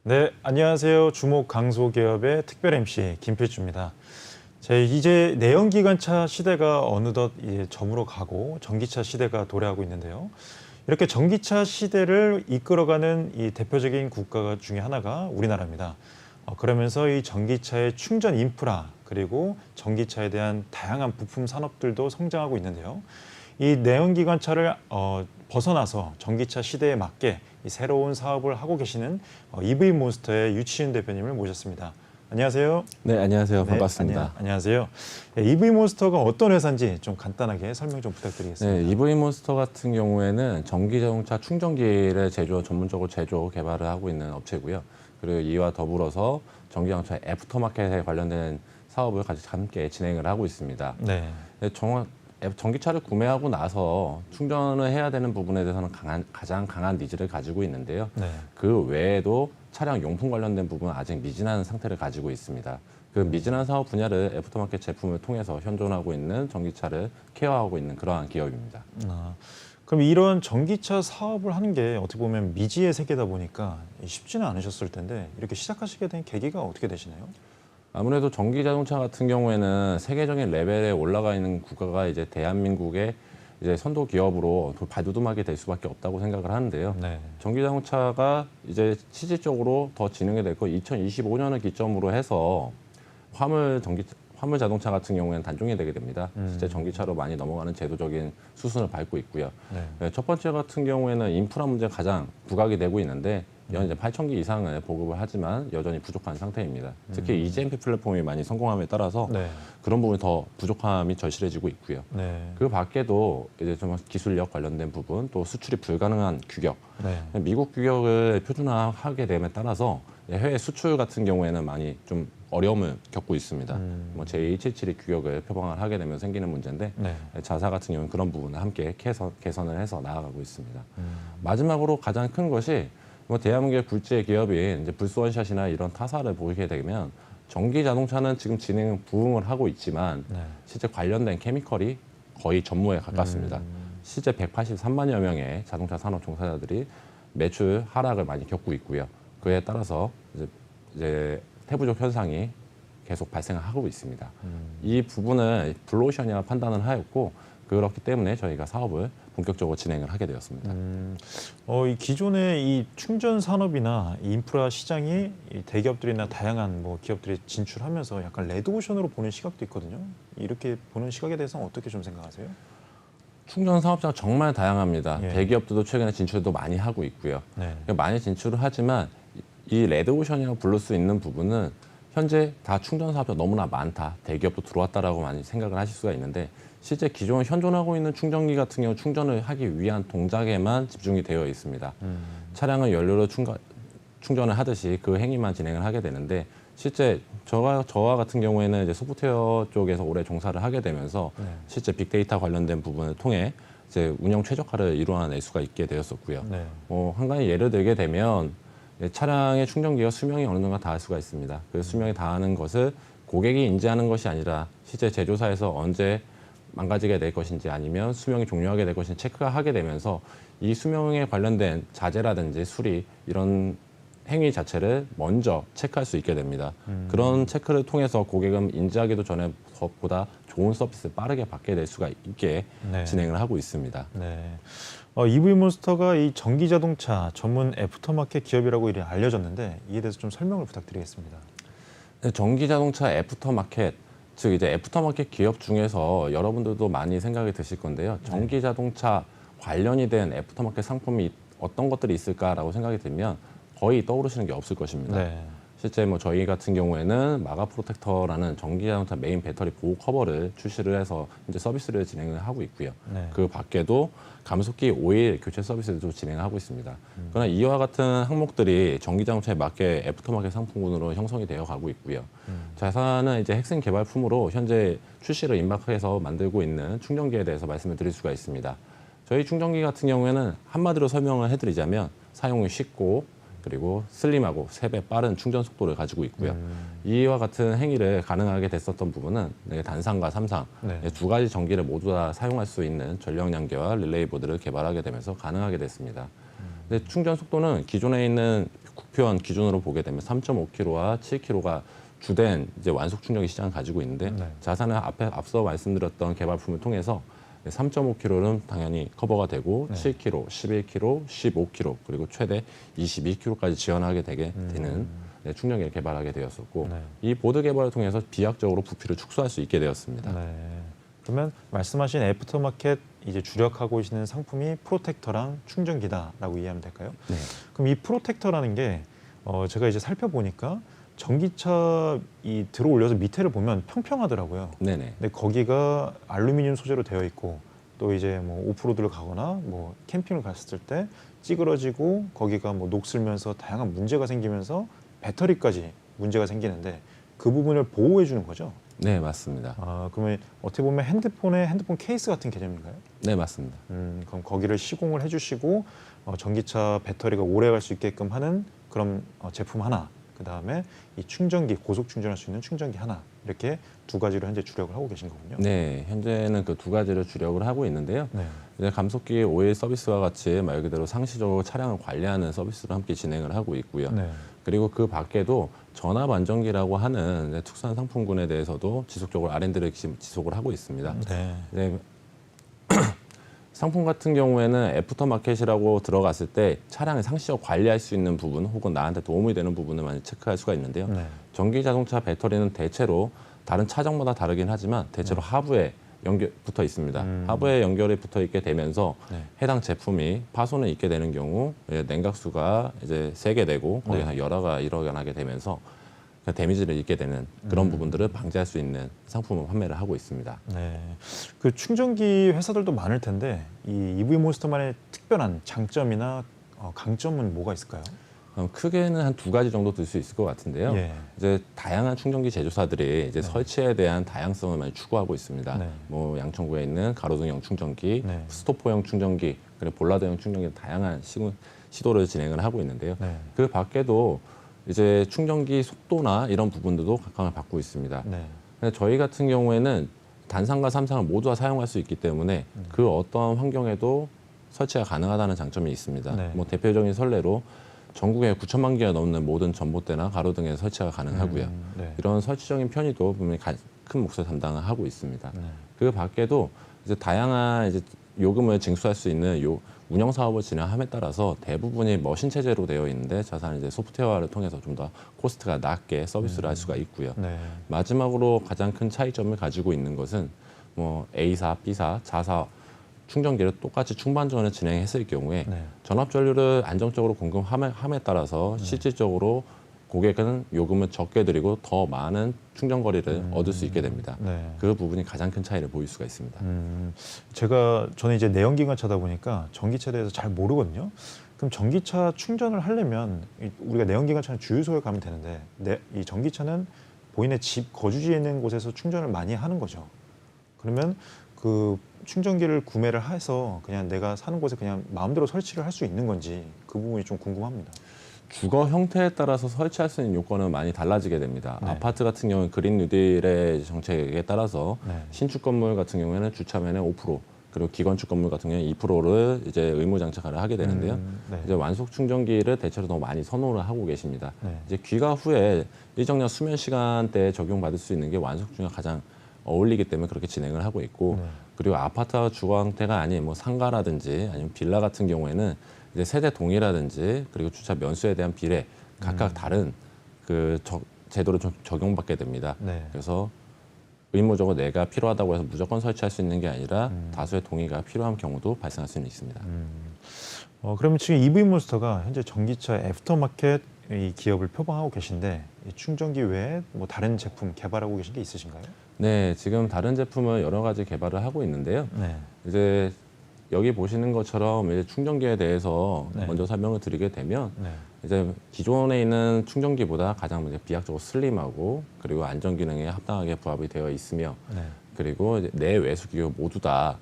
네, 안녕하세요. 주목 강소기업의 특별 MC 김필주입니다. 이제 내연기관차 시대가 어느덧 이제 저물어 가고 전기차 시대가 도래하고 있는데요. 이렇게 전기차 시대를 이끌어가는 이 대표적인 국가 중에 하나가 우리나라입니다. 그러면서 이 전기차의 충전 인프라 그리고 전기차에 대한 다양한 부품 산업들도 성장하고 있는데요. 이 내연기관차를 벗어나서 전기차 시대에 맞게 이 새로운 사업을 하고 계시는 EV몬스터의 유치윤 대표님을 모셨습니다. 안녕하세요. 네, 안녕하세요. 네, 반갑습니다. 안녕하세요. EV몬스터가 어떤 회사인지 좀 간단하게 설명 좀 부탁드리겠습니다. 네, EV몬스터 같은 경우에는 전기자동차 충전기를 전문적으로 제조, 개발을 하고 있는 업체고요. 그리고 이와 더불어서 전기자동차 애프터마켓에 관련된 사업을 같이 함께 진행을 하고 있습니다. 네. 전기차를 구매하고 나서 충전을 해야 되는 부분에 대해서는 가장 강한 니즈를 가지고 있는데요. 네. 그 외에도 차량 용품 관련된 부분은 아직 미진한 상태를 가지고 있습니다. 그 미진한 사업 분야를 애프터마켓 제품을 통해서 현존하고 있는 전기차를 케어하고 있는 그러한 기업입니다. 그럼 이런 전기차 사업을 하는 게 어떻게 보면 미지의 세계다 보니까 쉽지는 않으셨을 텐데 이렇게 시작하시게 된 계기가 어떻게 되시나요? 아무래도 전기 자동차 같은 경우에는 세계적인 레벨에 올라가 있는 국가가 이제 대한민국의 이제 선도 기업으로 발돋움하게 될 수밖에 없다고 생각을 하는데요. 네. 전기 자동차가 이제 실질적으로 더 진행이 될 거 2025년을 기점으로 해서 화물 자동차 같은 경우에는 단종이 되게 됩니다. 실제 전기차로 많이 넘어가는 제도적인 수순을 밟고 있고요. 네. 첫 번째 같은 경우에는 인프라 문제가 가장 부각이 되고 있는데 연 이제 8,000기 이상을 보급을 하지만 여전히 부족한 상태입니다. 특히 EGMP 플랫폼이 많이 성공함에 따라서 네. 그런 부분이 더 부족함이 절실해지고 있고요. 네. 그 밖에도 이제 좀 기술력 관련된 부분, 또 수출이 불가능한 규격, 네. 미국 규격을 표준화하게 됨에 따라서 해외 수출 같은 경우에는 많이 좀 어려움을 겪고 있습니다. 뭐 J277이 규격을 표방을 하게 되면 생기는 문제인데 네. 자사 같은 경우는 그런 부분을 함께 개선을 해서 나아가고 있습니다. 마지막으로 가장 큰 것이 뭐 대한민국의 굴지의 기업인 이제 불스원샷이나 이런 타사를 보게 되면 전기 자동차는 지금 부응을 하고 있지만 네. 실제 관련된 케미컬이 거의 전무에 가깝습니다. 실제 183만여 명의 자동차 산업 종사자들이 매출 하락을 많이 겪고 있고요. 그에 따라서 이제 태부족 현상이 계속 발생하고 있습니다. 이 부분을 블루오션이라 판단을 하였고 그렇기 때문에 저희가 사업을 본격적으로 진행을 하게 되었습니다. 이 기존의 이 충전 산업이나 이 인프라 시장이 이 대기업들이나 다양한 뭐 기업들이 진출하면서 약간 레드오션으로 보는 시각도 있거든요. 이렇게 보는 시각에 대해서는 어떻게 좀 생각하세요? 충전 사업자가 정말 다양합니다. 예. 대기업들도 최근에 진출도 많이 하고 있고요. 네. 많이 진출을 하지만 이 레드오션이라고 부를 수 있는 부분은 현재 다 충전 사업자 너무나 많다. 대기업도 들어왔다라고 많이 생각을 하실 수가 있는데 실제 기존 현존하고 있는 충전기 같은 경우 충전을 하기 위한 동작에만 집중이 되어 있습니다. 차량을 연료로 충전을 하듯이 그 행위만 진행을 하게 되는데 실제 저와 같은 경우에는 이제 소프트웨어 쪽에서 오래 종사를 하게 되면서 실제 빅데이터 관련된 부분을 통해 이제 운영 최적화를 이루어낼 수가 있게 되었었고요. 네. 한 가지 예를 들게 되면 차량의 충전기가 수명이 어느 정도 닿을 수가 있습니다. 그 수명이 닿는 것을 고객이 인지하는 것이 아니라 실제 제조사에서 언제 망가지게 될 것인지 아니면 수명이 종료하게 될 것인지 체크가 하게 되면서 이 수명에 관련된 자재라든지 수리 이런 행위 자체를 먼저 체크할 수 있게 됩니다. 그런 체크를 통해서 고객은 인지하기도 전에 보다 좋은 서비스를 빠르게 받게 될 수가 있게 네. 진행을 하고 있습니다. 네. EV몬스터가 이 전기자동차 전문 애프터마켓 기업이라고 이렇게 알려졌는데 이에 대해서 좀 설명을 부탁드리겠습니다. 전기자동차 애프터마켓, 즉 이제 애프터마켓 기업 중에서 여러분들도 많이 생각이 드실 건데요. 전기자동차 관련이 된 애프터마켓 상품이 어떤 것들이 있을까라고 생각이 들면 거의 떠오르시는 게 없을 것입니다. 네. 실제 뭐 저희 같은 경우에는 마가 프로텍터라는 전기자동차 메인 배터리 보호 커버를 출시를 해서 이제 서비스를 진행을 하고 있고요. 네. 그 밖에도 감속기 오일 교체 서비스도 진행하고 있습니다. 그러나 이와 같은 항목들이 전기자동차에 맞게 애프터마켓 상품군으로 형성이 되어 가고 있고요. 자사는 이제 핵심 개발품으로 현재 출시를 임박해서 만들고 있는 충전기에 대해서 말씀을 드릴 수가 있습니다. 저희 충전기 같은 경우에는 한마디로 설명을 해드리자면 사용이 쉽고 그리고 슬림하고 3배 빠른 충전 속도를 가지고 있고요. 이와 같은 행위를 가능하게 됐었던 부분은 단상과 삼상 네. 두 가지 전기를 모두 다 사용할 수 있는 전력량계와 릴레이 보드를 개발하게 되면서 가능하게 됐습니다. 근데 충전 속도는 기존에 있는 국표현 기준으로 보게 되면 3.5kW와 7kW가 주된 이제 완속 충전기 시장을 가지고 있는데 네. 자사는 앞서 말씀드렸던 개발품을 통해서 3.5kg는 당연히 커버가 되고 네. 7kg, 11kg, 15kg 그리고 최대 22kg까지 지원하게 되는 충전기를 개발하게 되었었고 네. 이 보드 개발을 통해서 비약적으로 부피를 축소할 수 있게 되었습니다. 네. 그러면 말씀하신 애프터마켓 이제 주력하고 계시는 상품이 프로텍터랑 충전기다라고 이해하면 될까요? 네. 그럼 이 프로텍터라는 게 제가 이제 살펴보니까 전기차 이 들어 올려서 밑에를 보면 평평하더라고요. 네네. 근데 거기가 알루미늄 소재로 되어 있고 또 이제 뭐 오프로드를 가거나 뭐 캠핑을 갔을 때 찌그러지고 거기가 뭐 녹슬면서 다양한 문제가 생기면서 배터리까지 문제가 생기는데 그 부분을 보호해 주는 거죠. 네, 맞습니다. 아, 그러면 어떻게 보면 핸드폰 케이스 같은 개념인가요? 네, 맞습니다. 그럼 거기를 시공을 해주시고 전기차 배터리가 오래 갈 수 있게끔 하는 그런 제품 하나, 그 다음에 이 충전기 고속 충전할 수 있는 충전기 하나 이렇게 두 가지로 현재 주력을 하고 계신 거군요. 네, 현재는 그 두 가지를 주력을 하고 있는데요. 네. 이제 감속기 오일 서비스와 같이 말 그대로 상시적으로 차량을 관리하는 서비스를 함께 진행을 하고 있고요. 네. 그리고 그 밖에도 전압 안정기라고 하는 이제 특수한 상품군에 대해서도 지속적으로 R&D를 지속을 하고 있습니다. 네. 네. 상품 같은 경우에는 애프터마켓이라고 들어갔을 때 차량을 상시적 관리할 수 있는 부분 혹은 나한테 도움이 되는 부분을 많이 체크할 수가 있는데요. 네. 전기 자동차 배터리는 대체로 다른 차종마다 다르긴 하지만 대체로 하부에 붙어 있습니다. 하부에 연결이 붙어 있게 되면서 네. 해당 제품이 파손을 입게 되는 경우 냉각수가 이제 세게 되고 거기서 열화가 일어나게 되면서 데미지를 입게 되는 그런 부분들을 방지할 수 있는 상품을 판매를 하고 있습니다. 네. 그 충전기 회사들도 많을 텐데 이 EV 몬스터만의 특별한 장점이나 강점은 뭐가 있을까요? 크게는 한 두 가지 정도 들 수 있을 것 같은데요. 예. 이제 다양한 충전기 제조사들이 이제 설치에 대한 다양성을 많이 추구하고 있습니다. 네. 뭐 양천구에 있는 가로등형 충전기, 네. 스토퍼형 충전기, 그리고 볼라드형 충전기 다양한 시도를 진행을 하고 있는데요. 네. 그 밖에도 이제 충전기 속도나 이런 부분들도 각광을 받고 있습니다. 네. 근데 저희 같은 경우에는 단상과 삼상을 모두 다 사용할 수 있기 때문에 그 어떤 환경에도 설치가 가능하다는 장점이 있습니다. 네. 뭐 대표적인 선례로 전국에 9천만 개가 넘는 모든 전봇대나 가로등에 설치가 가능하고요. 네. 이런 설치적인 편의도 분명히 큰 몫을 담당을 하고 있습니다. 네. 그 밖에도 이제 다양한 이제 요금을 징수할 수 있는 운영 사업을 진행함에 따라서 대부분이 머신 체제로 되어 있는데 자사는 이제 소프트웨어를 통해서 좀 더 코스트가 낮게 서비스를 할 수가 있고요. 네. 마지막으로 가장 큰 차이점을 가지고 있는 것은 뭐 A사, B사, 자사 충전기를 똑같이 충반전을 진행했을 경우에 네. 전압 전류를 안정적으로 공급함에 따라서 실질적으로 고객은 요금을 적게 드리고 더 많은 충전 거리를 얻을 수 있게 됩니다. 네. 그 부분이 가장 큰 차이를 보일 수가 있습니다. 저는 이제 내연기관차다 보니까 전기차에 대해서 잘 모르거든요. 그럼 전기차 충전을 하려면 우리가 내연기관차는 주유소에 가면 되는데 이 전기차는 본인의 집 거주지에 있는 곳에서 충전을 많이 하는 거죠. 그러면 그 충전기를 구매를 해서 그냥 내가 사는 곳에 그냥 마음대로 설치를 할 수 있는 건지 그 부분이 좀 궁금합니다. 주거 형태에 따라서 설치할 수 있는 요건은 많이 달라지게 됩니다. 네. 아파트 같은 경우는 그린 뉴딜의 정책에 따라서 네. 신축 건물 같은 경우에는 주차면에 5% 그리고 기건축 건물 같은 경우는 2%를 이제 의무 장착을 하게 되는데요. 네. 이제 완속 충전기를 대체로 더 많이 선호를 하고 계십니다. 네. 이제 귀가 후에 일정량 수면 시간대에 적용받을 수 있는 게 완속 충전이 가장 어울리기 때문에 그렇게 진행을 하고 있고 네. 그리고 아파트와 주거 형태가 아닌 뭐 상가라든지 아니면 빌라 같은 경우에는 이제 세대 동의라든지 그리고 주차 면수에 대한 비례 각각 다른 그 제도를 좀 적용받게 됩니다. 네. 그래서 의무적으로 내가 필요하다고 해서 무조건 설치할 수 있는 게 아니라 다수의 동의가 필요한 경우도 발생할 수는 있습니다. 그러면 지금 EV몬스터가 현재 전기차 애프터마켓 이 기업을 표방하고 계신데 이 충전기 외에 뭐 다른 제품 개발하고 계신 게 있으신가요? 네, 지금 다른 제품을 여러 가지 개발을 하고 있는데요. 네. 이제 여기 보시는 것처럼 이제 충전기에 대해서 네. 먼저 설명을 드리게 되면 네. 이제 기존에 있는 충전기보다 가장 이제 비약적으로 슬림하고 그리고 안전 기능에 합당하게 부합이 되어 있으며 네. 그리고 이제 내외수 기호 모두 다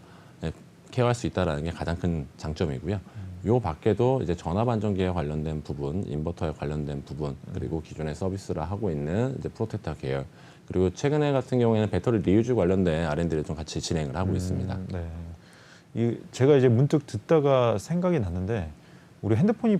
케어할 수 있다는 게 가장 큰 장점이고요. 요 밖에도 이제 전압 안정기에 관련된 부분, 인버터에 관련된 부분, 그리고 기존에 서비스를 하고 있는 이제 프로텍터 계열, 그리고 최근에 같은 경우에는 배터리 리유즈 관련된 R&D를 좀 같이 진행을 하고 있습니다. 네. 제가 이제 문득 듣다가 생각이 났는데 우리 핸드폰이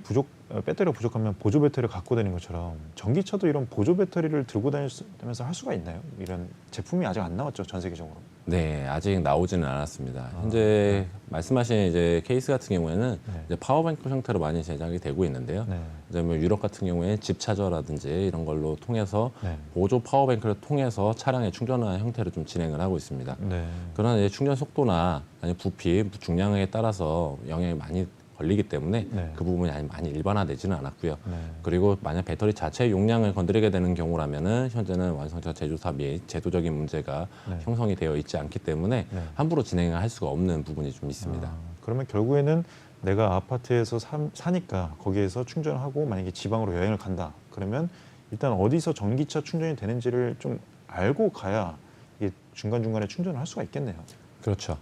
배터리가 부족하면 보조 배터리를 갖고 다니는 것처럼 전기차도 이런 보조 배터리를 들고 다니면서 할 수가 있나요? 이런 제품이 아직 안 나왔죠, 전 세계적으로. 네, 아직 나오지는 않았습니다. 현재 말씀하신 이제 케이스 같은 경우에는 네. 이제 파워뱅크 형태로 많이 제작이 되고 있는데요. 네. 이제 뭐 유럽 같은 경우에는 집 차저라든지 이런 걸로 통해서 네. 보조 파워뱅크를 통해서 차량에 충전하는 형태로 좀 진행을 하고 있습니다. 네. 그러나 이제 충전 속도나 아니면 부피, 중량에 따라서 영향이 많이 걸리기 때문에 네. 그 부분이 많이 일반화되지는 않았고요. 네. 그리고 만약 배터리 자체의 용량을 건드리게 되는 경우라면은 현재는 완성차 제조사 및 제도적인 문제가 네. 형성이 되어 있지 않기 때문에 네. 함부로 진행을 할 수가 없는 부분이 좀 있습니다. 그러면 결국에는 내가 아파트에서 사니까 거기에서 충전하고 만약에 지방으로 여행을 간다. 그러면 일단 어디서 전기차 충전이 되는지를 좀 알고 가야 이게 중간중간에 충전을 할 수가 있겠네요. 그렇죠.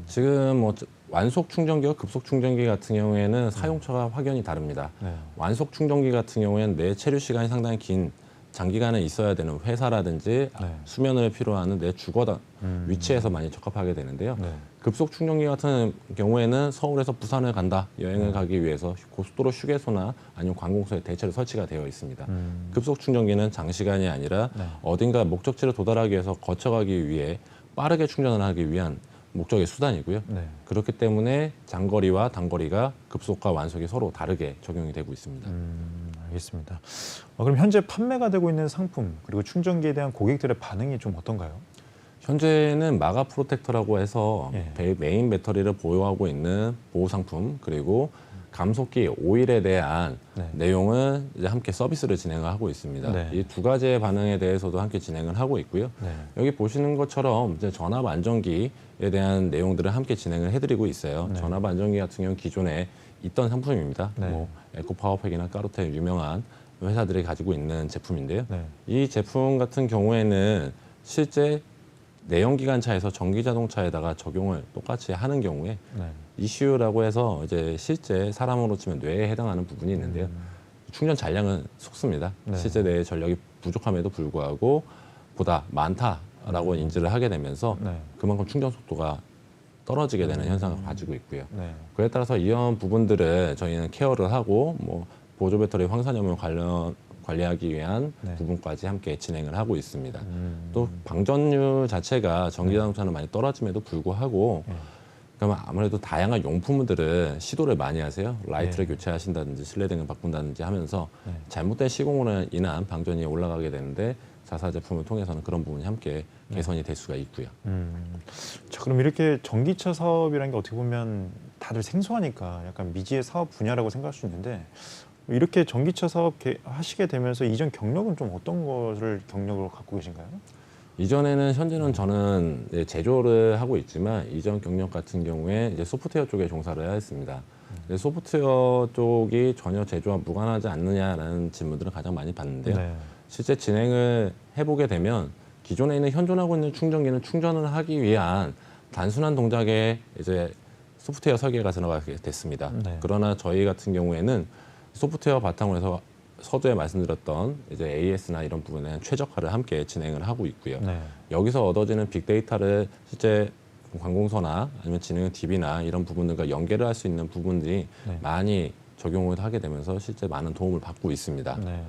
지금 뭐 완속 충전기와 급속 충전기 같은 경우에는 사용처가 확연히 다릅니다. 네. 완속 충전기 같은 경우에는 내 체류 시간이 상당히 긴 장기간에 있어야 되는 회사라든지 네. 수면을 필요하는 내 주거 위치에서 많이 적합하게 되는데요. 네. 급속 충전기 같은 경우에는 서울에서 부산을 간다, 여행을 가기 위해서 고속도로 휴게소나 아니면 관공서에 대체로 설치가 되어 있습니다. 급속 충전기는 장시간이 아니라 네. 어딘가 목적지를 도달하기 위해서 거쳐가기 위해 빠르게 충전을 하기 위한 목적의 수단이고요. 네. 그렇기 때문에 장거리와 단거리가 급속과 완속이 서로 다르게 적용이 되고 있습니다. 알겠습니다. 그럼 현재 판매가 되고 있는 상품 그리고 충전기에 대한 고객들의 반응이 좀 어떤가요? 현재는 마가 프로텍터라고 해서 예. 메인 배터리를 보유하고 있는 보호 상품 그리고 감속기 오일에 대한 네. 내용을 이제 함께 서비스를 진행을 하고 있습니다. 네. 이 두 가지의 반응에 대해서도 함께 진행을 하고 있고요. 네. 여기 보시는 것처럼 이제 전압 안정기에 대한 내용들을 함께 진행을 해드리고 있어요. 네. 전압 안정기 같은 경우는 기존에 있던 상품입니다. 네. 뭐 에코파워팩이나 까로텍 유명한 회사들이 가지고 있는 제품인데요. 네. 이 제품 같은 경우에는 실제 내연기관차에서 전기자동차에다가 적용을 똑같이 하는 경우에 네. ECU라고 해서 이제 실제 사람으로 치면 뇌에 해당하는 부분이 있는데요. 충전 잔량은 속습니다. 네. 실제 뇌의 전력이 부족함에도 불구하고 보다 많다라고 인지를 하게 되면서 네. 그만큼 충전 속도가 떨어지게 되는 현상을 가지고 있고요. 네. 그에 따라서 이런 부분들을 저희는 케어를 하고 뭐 보조 배터리 황산염을 관리하기 위한 네. 부분까지 함께 진행을 하고 있습니다. 또 방전율 자체가 전기자동차는 많이 떨어짐에도 불구하고 네. 그러면 아무래도 다양한 용품들은 시도를 많이 하세요. 라이트를 네. 교체하신다든지 실내등을 바꾼다든지 하면서 네. 잘못된 시공으로 인한 방전이 올라가게 되는데 자사 제품을 통해서는 그런 부분이 함께 개선이 될 수가 있고요. 자, 그럼 이렇게 전기차 사업이라는 게 어떻게 보면 다들 생소하니까 약간 미지의 사업 분야라고 생각할 수 있는데 이렇게 전기차 사업 하시게 되면서 이전 경력은 좀 어떤 것을 경력으로 갖고 계신가요? 이전에는 현재는 저는 이제 제조를 하고 있지만 이전 경력 같은 경우에 이제 소프트웨어 쪽에 종사를 했습니다. 근데 소프트웨어 쪽이 전혀 제조와 무관하지 않느냐라는 질문들을 가장 많이 받는데요. 네. 실제 진행을 해보게 되면 기존에 있는 현존하고 있는 충전기는 충전을 하기 위한 단순한 동작에 이제 소프트웨어 설계가 들어가게 됐습니다. 네. 그러나 저희 같은 경우에는 소프트웨어 바탕으로 해서 서두에 말씀드렸던 이제 AS나 이런 부분에 최적화를 함께 진행을 하고 있고요. 네. 여기서 얻어지는 빅데이터를 실제 관공서나 아니면 진행 DB나 이런 부분들과 연계를 할 수 있는 부분들이 네. 많이 적용을 하게 되면서 실제 많은 도움을 받고 있습니다. 네.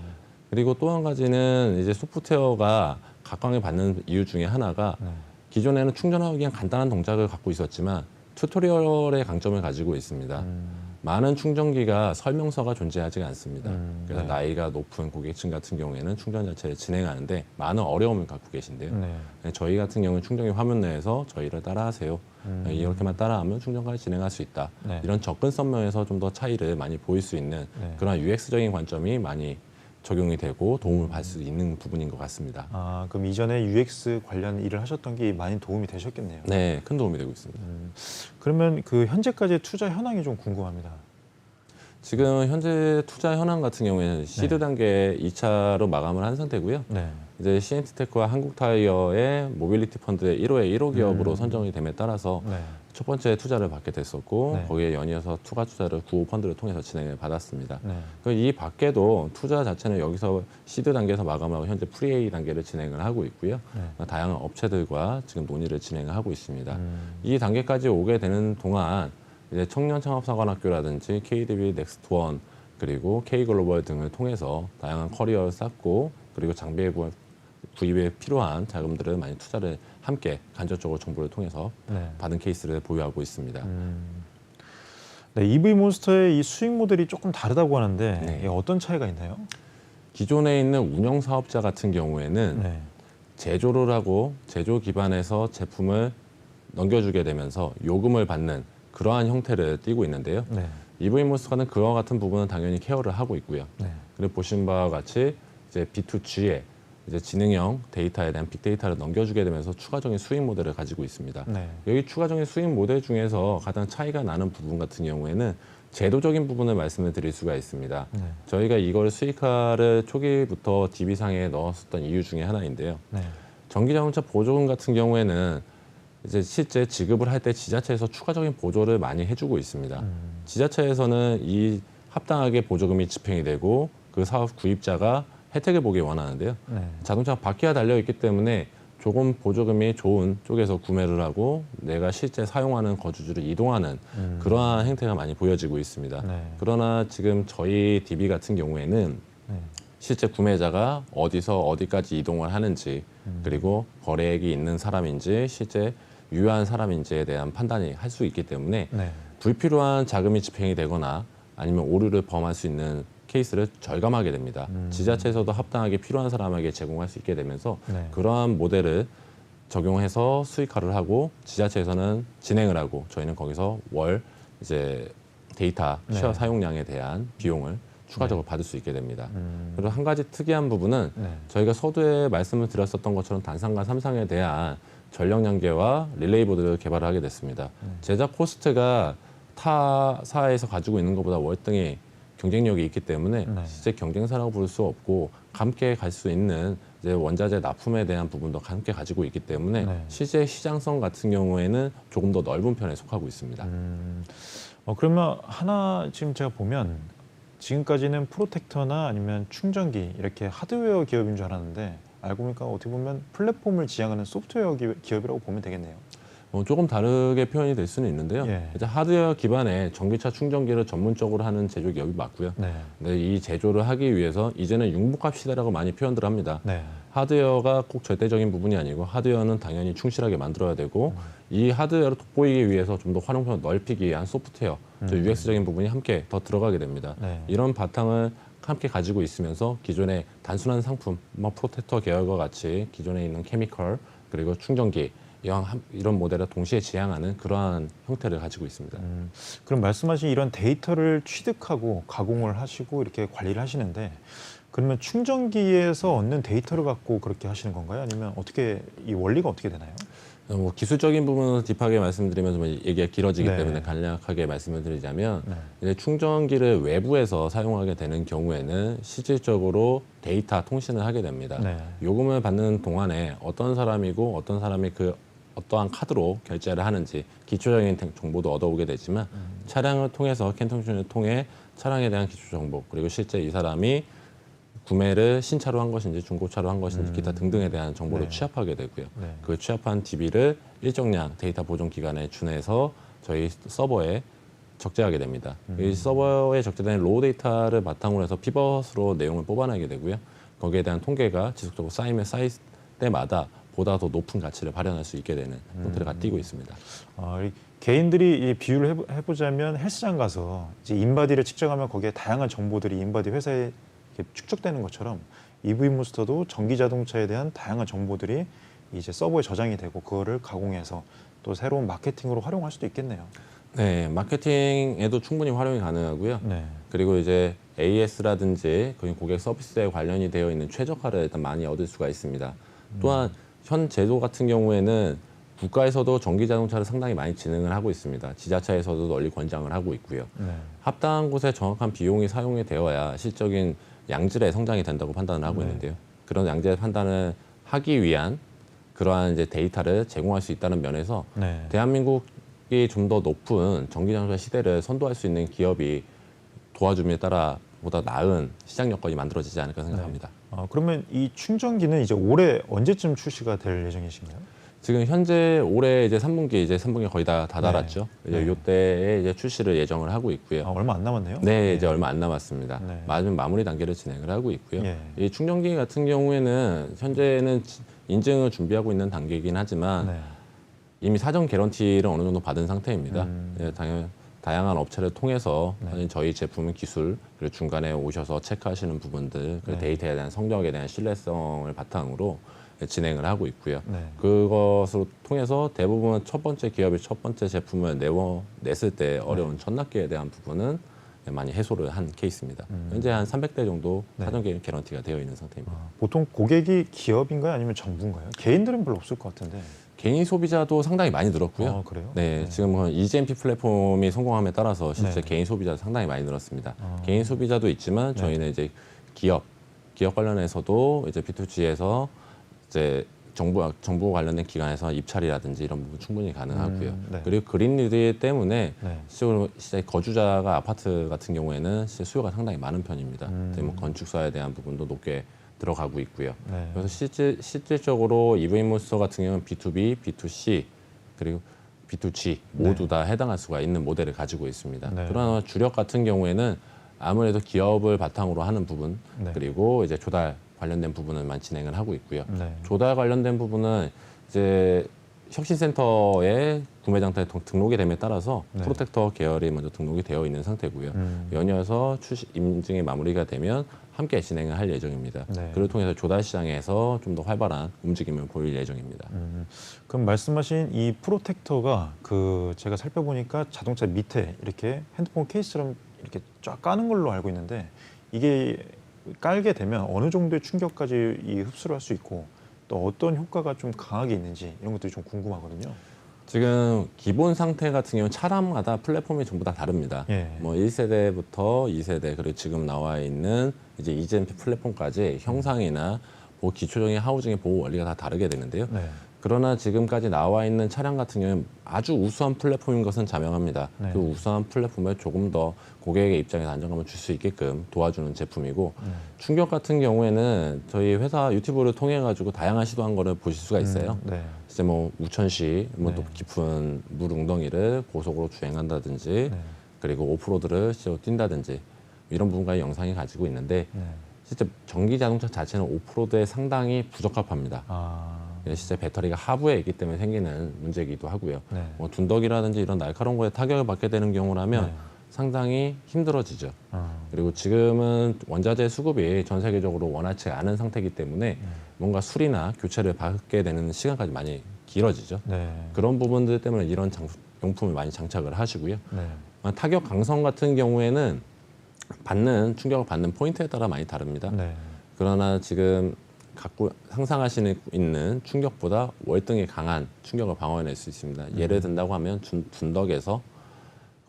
그리고 또 한 가지는 이제 소프트웨어가 각광을 받는 이유 중에 하나가 네. 기존에는 충전하기 위한 간단한 동작을 갖고 있었지만 튜토리얼의 강점을 가지고 있습니다. 많은 충전기가 설명서가 존재하지 않습니다. 그래서 네. 나이가 높은 고객층 같은 경우에는 충전 자체를 진행하는데 많은 어려움을 갖고 계신데요. 네. 저희 같은 경우는 충전기 화면 내에서 저희를 따라하세요. 이렇게만 따라하면 충전까지 진행할 수 있다. 네. 이런 접근성면에서 좀 더 차이를 많이 보일 수 있는 네. 그런 UX적인 관점이 많이 적용이 되고 도움을 받을 수 있는 부분인 것 같습니다. 아, 그럼 이전에 UX 관련 일을 하셨던 게 많이 도움이 되셨겠네요. 네, 큰 도움이 되고 있습니다. 그러면 그 현재까지의 투자 현황이 좀 궁금합니다. 지금 현재 투자 현황 같은 경우에는 시드 단계 2차로 마감을 한 상태고요. 네. 이제 CNT테크와 한국타이어의 모빌리티 펀드의 1호의 1호 기업으로 선정이 됨에 따라서 네. 첫 번째 투자를 받게 됐었고 네. 거기에 연이어서 추가 투자를 9호 펀드를 통해서 진행을 받았습니다. 네. 이 밖에도 투자 자체는 여기서 시드 단계에서 마감하고 현재 프리-A 단계를 진행을 하고 있고요. 네. 다양한 업체들과 지금 논의를 진행을 하고 있습니다. 이 단계까지 오게 되는 동안 이제 청년창업사관학교라든지 KDB 넥스트원 그리고 K글로벌 등을 통해서 다양한 커리어를 쌓고 그리고 장비에 구입에 필요한 자금들을 많이 투자를 함께 간접적으로 정보를 통해서 네. 받은 케이스를 보유하고 있습니다. 네, EV 몬스터의 이 수익 모델이 조금 다르다고 하는데 네. 이게 어떤 차이가 있나요? 기존에 있는 운영 사업자 같은 경우에는 네. 제조를 하고 제조 기반에서 제품을 넘겨주게 되면서 요금을 받는 그러한 형태를 띠고 있는데요. 네. EV 몬스터는 그와 같은 부분은 당연히 케어를 하고 있고요. 네. 그리고 보신 바와 같이 이제 B2G에 이제 지능형 데이터에 대한 빅데이터를 넘겨주게 되면서 추가적인 수익 모델을 가지고 있습니다. 네. 여기 추가적인 수익 모델 중에서 가장 차이가 나는 부분 같은 경우에는 제도적인 부분을 말씀을 드릴 수가 있습니다. 네. 저희가 이걸 수익화를 초기부터 DB상에 넣었었던 이유 중에 하나인데요. 네. 전기자동차 보조금 같은 경우에는 이제 실제 지급을 할 때 지자체에서 추가적인 보조를 많이 해주고 있습니다. 지자체에서는 이 합당하게 보조금이 집행이 되고 그 사업 구입자가 혜택을 보기 원하는데요. 네. 자동차가 바퀴가 달려있기 때문에 조금 보조금이 좋은 쪽에서 구매를 하고 내가 실제 사용하는 거주지로 이동하는 그러한 행태가 많이 보여지고 있습니다. 네. 그러나 지금 저희 DB 같은 경우에는 네. 실제 구매자가 어디서 어디까지 이동을 하는지 그리고 거래액이 있는 사람인지 실제 유효한 사람인지에 대한 판단이 할 수 있기 때문에 네. 불필요한 자금이 집행이 되거나 아니면 오류를 범할 수 있는 케이스를 절감하게 됩니다. 지자체에서도 합당하게 필요한 사람에게 제공할 수 있게 되면서 네. 그러한 모델을 적용해서 수익화를 하고 지자체에서는 진행을 하고 저희는 거기서 월 이제 데이터 쉐어 네. 사용량에 대한 비용을 추가적으로 받을 수 있게 됩니다. 그리고 한 가지 특이한 부분은 네. 저희가 서두에 말씀을 드렸었던 것처럼 단상과 삼상에 대한 전력 연계와 릴레이 보드를 개발을 하게 됐습니다. 제작 코스트가 타사에서 가지고 있는 것보다 월등히 경쟁력이 있기 때문에 네. 실제 경쟁사라고 부를 수 없고 함께 갈 수 있는 이제 원자재 납품에 대한 부분도 함께 가지고 있기 때문에 네. 실제 시장성 같은 경우에는 조금 더 넓은 편에 속하고 있습니다. 그러면 하나 지금 제가 보면 지금까지는 프로텍터나 아니면 충전기 이렇게 하드웨어 기업인 줄 알았는데 알고 보니까 어떻게 보면 플랫폼을 지향하는 소프트웨어 기업이라고 보면 되겠네요. 조금 다르게 표현이 될 수는 있는데요. 예. 이제 하드웨어 기반의 전기차 충전기를 전문적으로 하는 제조 기업이 맞고요. 네. 근데 이 제조를 하기 위해서 이제는 융복합 시대라고 많이 표현들 합니다. 네. 하드웨어가 꼭 절대적인 부분이 아니고 하드웨어는 당연히 충실하게 만들어야 되고 이 하드웨어를 돋보이기 위해서 좀 더 활용성을 넓히기 위한 소프트웨어, UX적인 부분이 함께 더 들어가게 됩니다. 네. 이런 바탕을 함께 가지고 있으면서 기존의 단순한 상품, 뭐 프로텍터 계열과 같이 기존에 있는 케미컬 그리고 충전기 이런 모델을 동시에 지향하는 그러한 형태를 가지고 있습니다. 그럼 말씀하신 이런 데이터를 취득하고 가공을 하시고 이렇게 관리를 하시는데 그러면 충전기에서 얻는 데이터를 갖고 그렇게 하시는 건가요? 아니면 어떻게 이 원리가 어떻게 되나요? 뭐 기술적인 부분은 딥하게 말씀드리면 좀 얘기가 길어지기 네. 때문에 간략하게 말씀을 드리자면 네. 이제 충전기를 외부에서 사용하게 되는 경우에는 실질적으로 데이터 통신을 하게 됩니다. 네. 요금을 받는 동안에 어떤 사람이고 어떤 사람이 그 어떠한 카드로 결제를 하는지 기초적인 정보도 얻어오게 되지만 차량을 통해서 캔통신을 통해 차량에 대한 기초 정보 그리고 실제 이 사람이 구매를 신차로 한 것인지 중고차로 한 것인지 기타 등등에 대한 정보를 네. 취합하게 되고요. 네. 그 취합한 DB를 일정량 데이터 보존 기간에 준해서 저희 서버에 적재하게 됩니다. 이 서버에 적재된 로우 데이터를 바탕으로 해서 피벗으로 내용을 뽑아내게 되고요. 거기에 대한 통계가 지속적으로 쌓일 때마다 보다 더 높은 가치를 발현할 수 있게 되는 형태를 갖추고 있습니다. 이 개인들이 이 비유를 해보자면 헬스장 가서 이제 인바디를 측정하면 거기에 다양한 정보들이 인바디 회사에 이렇게 축적되는 것처럼 EV 몬스터도 전기 자동차에 대한 다양한 정보들이 이제 서버에 저장이 되고 그거를 가공해서 또 새로운 마케팅으로 활용할 수도 있겠네요. 네, 마케팅에도 충분히 활용이 가능하고요. 네. 그리고 이제 AS라든지 고객 서비스에 관련이 되어 있는 최적화를 일단 많이 얻을 수가 있습니다. 또한 현 제도 같은 경우에는 국가에서도 전기 자동차를 상당히 많이 진행을 하고 있습니다. 지자체에서도 널리 권장을 하고 있고요. 네. 합당한 곳에 정확한 비용이 사용이 되어야 실적인 양질의 성장이 된다고 판단을 하고 있는데요. 그런 양질의 판단을 하기 위한 그러한 이제 데이터를 제공할 수 있다는 면에서 네. 대한민국이 좀 더 높은 전기 자동차 시대를 선도할 수 있는 기업이 도와줌에 따라 보다 나은 시장 여건이 만들어지지 않을까 생각합니다. 그러면 이 충전기는 이제 올해 언제쯤 출시가 될 예정이신가요? 지금 현재 올해 이제 3분기 거의 다 달았죠. 네. 이제 요때에 이제 출시를 예정을 하고 있고요. 얼마 안 남았네요. 네, 이제 얼마 안 남았습니다. 네. 마무리 단계를 진행을 하고 있고요. 예. 이 충전기 같은 경우에는 현재는 인증을 준비하고 있는 단계이긴 하지만 네. 이미 사전 개런티를 어느 정도 받은 상태입니다. 예, 다양한 업체를 통해서 네. 저희 제품의 기술 그리고 중간에 오셔서 체크하시는 부분들 그 네. 데이터에 대한 성적에 대한 신뢰성을 바탕으로 진행을 하고 있고요. 네. 그것을 통해서 대부분 첫 번째 기업이 첫 번째 제품을 냈을 때 어려운 네. 첫납기에 대한 부분은 많이 해소를 한 케이스입니다. 현재 한 300대 정도 네. 사전 개런티가 되어 있는 상태입니다. 보통 고객이 기업인가요? 아니면 정부인가요? 개인들은 별로 없을 것 같은데. 개인 소비자도 상당히 많이 늘었고요. 그래요? 네, 지금 EGMP 플랫폼이 성공함에 따라서 실제 네. 개인 소비자도 상당히 많이 늘었습니다. 개인 소비자도 있지만 저희는 이제 기업 관련해서도 이제 B2G에서 이제 정부 관련된 기관에서 입찰이라든지 이런 부분 충분히 가능하고요. 네. 그리고 그린리드 때문에 네. 실제로 거주자가 아파트 같은 경우에는 실제 수요가 상당히 많은 편입니다. 뭐 건축사에 대한 부분도 높게 들어가고 있고요. 네. 그래서 실질적으로 EV몬스터 같은 경우는 B2B, B2C 그리고 B2G 모두 다 해당할 수가 있는 모델을 가지고 있습니다. 네. 그러나 주력 같은 경우에는 아무래도 기업을 바탕으로 하는 부분 네. 그리고 이제 조달 관련된 부분을만 진행을 하고 있고요. 네. 조달 관련된 부분은 이제 혁신센터에 구매장터에 등록이 됨에 따라서 네. 프로텍터 계열이 먼저 등록이 되어 있는 상태고요. 연이어서 임증이 마무리가 되면 함께 진행을 할 예정입니다. 네. 그를 통해서 조달 시장에서 좀 더 활발한 움직임을 보일 예정입니다. 그럼 말씀하신 이 프로텍터가 제가 살펴보니까 자동차 밑에 이렇게 핸드폰 케이스처럼 이렇게 쫙 까는 걸로 알고 있는데 이게 깔게 되면 어느 정도의 충격까지 흡수를 할 수 있고 또 어떤 효과가 좀 강하게 있는지 이런 것들이 좀 궁금하거든요. 지금 기본 상태 같은 경우는 차량마다 플랫폼이 전부 다 다릅니다. 예. 뭐 1세대부터 2세대 그리고 지금 나와 있는 이제 EGMP 플랫폼까지 형상이나 기초적인 하우징의 보호 원리가 다 다르게 되는데요. 네. 그러나 지금까지 나와 있는 차량 같은 경우는 아주 우수한 플랫폼인 것은 자명합니다. 네. 그 우수한 플랫폼에 조금 더 고객의 입장에서 안정감을 줄 수 있게끔 도와주는 제품이고 충격 같은 경우에는 저희 회사 유튜브를 통해 가지고 다양한 시도한 거를 보실 수가 있어요. 네. 이제 뭐 우천시 또 네. 깊은 물 웅덩이를 고속으로 주행한다든지 네. 그리고 오프로드를 실제로 뛴다든지 이런 부분과의 영상이 가지고 있는데 네. 실제 전기 자동차 자체는 오프로드에 상당히 부적합합니다. 실제 배터리가 하부에 있기 때문에 생기는 문제이기도 하고요. 네. 뭐 둔덕이라든지 이런 날카로운 거에 타격을 받게 되는 경우라면 네. 상당히 힘들어지죠. 그리고 지금은 원자재 수급이 전 세계적으로 원활치 않은 상태이기 때문에 뭔가 수리나 교체를 받게 되는 시간까지 많이 길어지죠. 네. 그런 부분들 때문에 이런 용품을 많이 장착을 하시고요. 네. 타격 강성 같은 경우에는 충격을 받는 포인트에 따라 많이 다릅니다. 네. 그러나 지금 상상하시는 있는 충격보다 월등히 강한 충격을 방어해낼 수 있습니다. 예를 든다고 하면 둔덕에서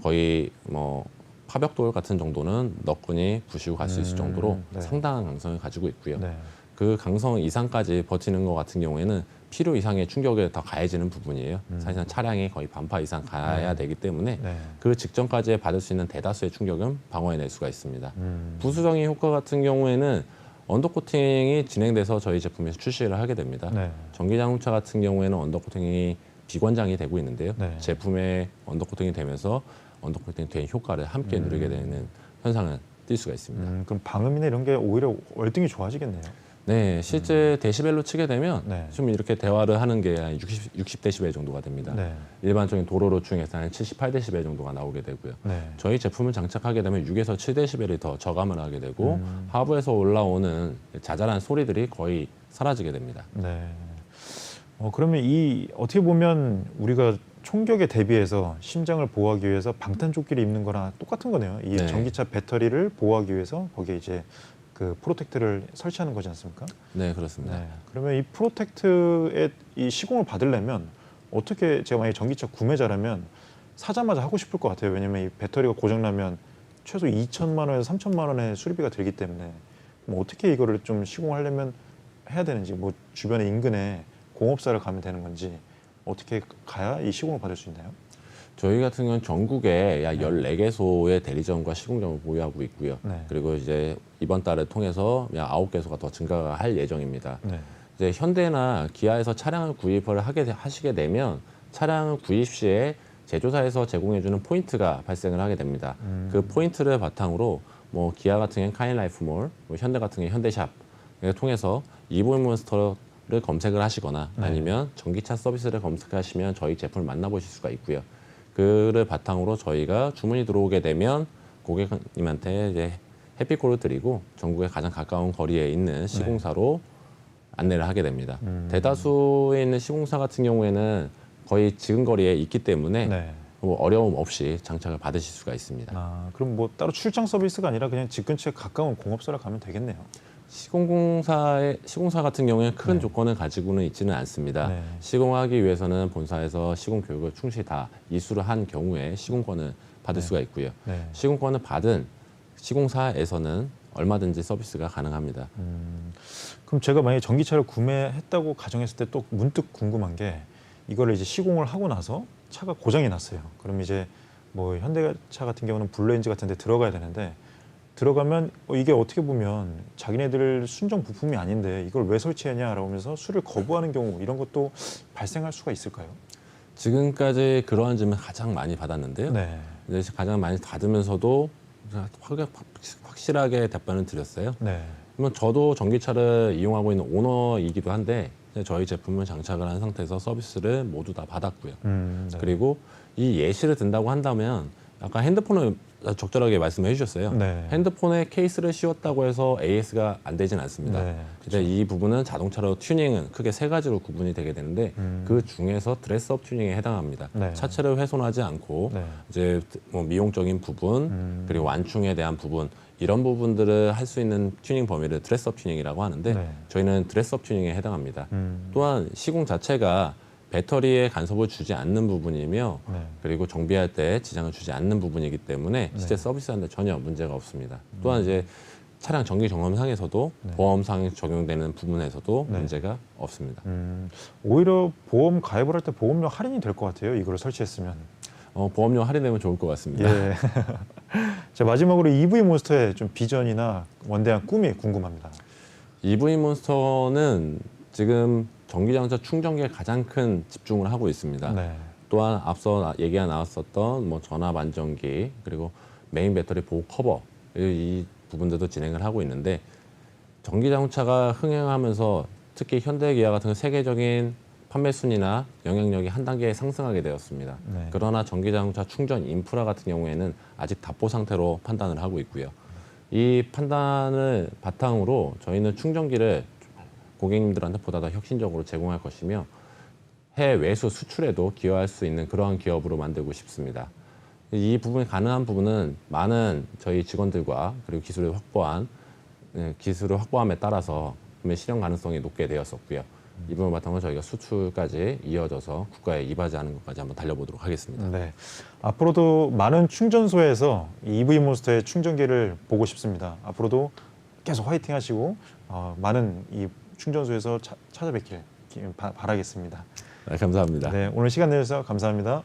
거의 뭐 파벽돌 같은 정도는 너끈히 부시고 갈 수 있을 정도로 네. 상당한 강성을 가지고 있고요. 네. 그 강성 이상까지 버티는 것 같은 경우에는 필요 이상의 충격에 더 가해지는 부분이에요. 사실상 차량이 거의 반파 이상 가야 되기 때문에 네. 그 직전까지 받을 수 있는 대다수의 충격은 방어해낼 수가 있습니다. 부수적인 효과 같은 경우에는 언더코팅이 진행돼서 저희 제품에서 출시를 하게 됩니다. 네. 전기자동차 같은 경우에는 언더코팅이 비관장이 되고 있는데요. 네. 제품에 언더코팅이 되면서 언더코팅 된 효과를 함께 누리게 되는 현상을 띌 수가 있습니다. 그럼 방음이나 이런 게 오히려 월등히 좋아지겠네요. 네, 실제 데시벨로 치게 되면 네. 좀 이렇게 대화를 하는 게 한 60데시벨 정도가 됩니다. 네. 일반적인 도로로 중에서는 78데시벨 정도가 나오게 되고요. 네. 저희 제품을 장착하게 되면 6에서 7데시벨이 더 저감을 하게 되고 하부에서 올라오는 자잘한 소리들이 거의 사라지게 됩니다. 네. 그러면 어떻게 보면 우리가 총격에 대비해서 심장을 보호하기 위해서 방탄조끼를 입는 거랑 똑같은 거네요. 이 네. 전기차 배터리를 보호하기 위해서 거기에 이제 그 프로텍트를 설치하는 거지 않습니까? 네, 그렇습니다. 네. 그러면 이 프로텍트의 이 시공을 받으려면 어떻게 제가 만약에 전기차 구매자라면 사자마자 하고 싶을 것 같아요. 왜냐면 이 배터리가 고장나면 최소 2천만 원에서 3천만 원의 수리비가 들기 때문에 뭐 어떻게 이거를 좀 시공하려면 해야 되는지 뭐 주변에 인근에 공업사를 가면 되는 건지 어떻게 가야 이 시공을 받을 수 있나요? 저희 같은 경우는 전국에 약 14개소의 대리점과 시공점을 보유하고 있고요. 네. 그리고 이제 이번 달을 통해서 약 9개소가 더 증가할 예정입니다. 네. 이제 현대나 기아에서 차량을 구입을 하시게 되면 차량을 구입 시에 제조사에서 제공해주는 포인트가 발생을 하게 됩니다. 그 포인트를 바탕으로 뭐 기아 같은 경우는 카인라이프몰, 뭐 현대 같은 경우는 현대샵을 통해서 이보이몬스터를 검색을 하시거나 아니면 전기차 서비스를 검색하시면 저희 제품을 만나보실 수가 있고요. 그를 바탕으로 저희가 주문이 들어오게 되면 고객님한테 이제 해피콜을 드리고 전국에 가장 가까운 거리에 있는 시공사로 안내를 하게 됩니다. 대다수에 있는 시공사 같은 경우에는 거의 지근거리에 있기 때문에 네. 뭐 어려움 없이 장착을 받으실 수가 있습니다. 아, 그럼 뭐 따로 출장 서비스가 아니라 그냥 집 근처에 가까운 공업사를 가면 되겠네요. 시공사 같은 경우에 큰 네. 조건을 가지고는 있지는 않습니다. 네. 시공하기 위해서는 본사에서 시공 교육을 충실히 다 이수를 한 경우에 시공권을 받을 수가 있고요. 네. 시공권을 받은 시공사에서는 얼마든지 서비스가 가능합니다. 그럼 제가 만약에 전기차를 구매했다고 가정했을 때 또 문득 궁금한 게 이거를 이제 시공을 하고 나서 차가 고장이 났어요. 그럼 이제 뭐 현대차 같은 경우는 블루엔진 같은 데 들어가야 되는데 들어가면 이게 어떻게 보면 자기네들 순정 부품이 아닌데 이걸 왜 설치했냐라고 하면서 수리를 거부하는 경우 이런 것도 발생할 수가 있을까요? 지금까지 그러한 질문 가장 많이 받았는데요. 네. 이제 가장 많이 받으면서도 확실하게 답변을 드렸어요. 네. 그러면 저도 전기차를 이용하고 있는 오너이기도 한데 저희 제품을 장착을 한 상태에서 서비스를 모두 다 받았고요. 네. 그리고 이 예시를 든다고 한다면 아까 핸드폰을 적절하게 말씀해 주셨어요. 네. 핸드폰에 케이스를 씌웠다고 해서 AS가 안 되진 않습니다. 네. 근데 이 부분은 자동차로 튜닝은 크게 세 가지로 구분이 되게 되는데 그 중에서 드레스업 튜닝에 해당합니다. 네. 차체를 훼손하지 않고 네. 이제 뭐 미용적인 부분 그리고 완충에 대한 부분 이런 부분들을 할 수 있는 튜닝 범위를 드레스업 튜닝이라고 하는데 네. 저희는 드레스업 튜닝에 해당합니다. 또한 시공 자체가 배터리에 간섭을 주지 않는 부분이며 네. 그리고 정비할 때 지장을 주지 않는 부분이기 때문에 실제 서비스하는데 전혀 문제가 없습니다. 또한 이제 차량 정기 점검상에서도 보험상 적용되는 부분에서도 네. 문제가 없습니다. 오히려 보험 가입을 할 때 보험료 할인이 될 것 같아요. 이거를 설치했으면. 보험료 할인되면 좋을 것 같습니다. 예. 자, 마지막으로 EV 몬스터의 좀 비전이나 원대한 꿈이 궁금합니다. EV 몬스터는 지금 전기자동차 충전기에 가장 큰 집중을 하고 있습니다. 네. 또한 앞서 얘기가 나왔었던 뭐 전압 안정기 그리고 메인 배터리 보호 커버 이 부분들도 진행을 하고 있는데 전기자동차가 흥행하면서 특히 현대 기아 같은 세계적인 판매 순위나 영향력이 한 단계 상승하게 되었습니다. 네. 그러나 전기자동차 충전 인프라 같은 경우에는 아직 답보 상태로 판단을 하고 있고요. 이 판단을 바탕으로 저희는 충전기를 고객님들한테 보다 더 혁신적으로 제공할 것이며 해외수 수출에도 기여할 수 있는 그러한 기업으로 만들고 싶습니다. 이 부분이 가능한 부분은 많은 저희 직원들과 그리고 기술을 확보함에 따라서 구매 실현 가능성이 높게 되었었고요. 이 부분 바탕으로 저희가 수출까지 이어져서 국가에 이바지하는 것까지 한번 달려보도록 하겠습니다. 네. 앞으로도 많은 충전소에서 이 EV 몬스터의 충전기를 보고 싶습니다. 앞으로도 계속 화이팅 하시고 많은 이 충전소에서 찾아뵙길 바라겠습니다. 네, 감사합니다. 네, 오늘 시간 내주셔서 감사합니다.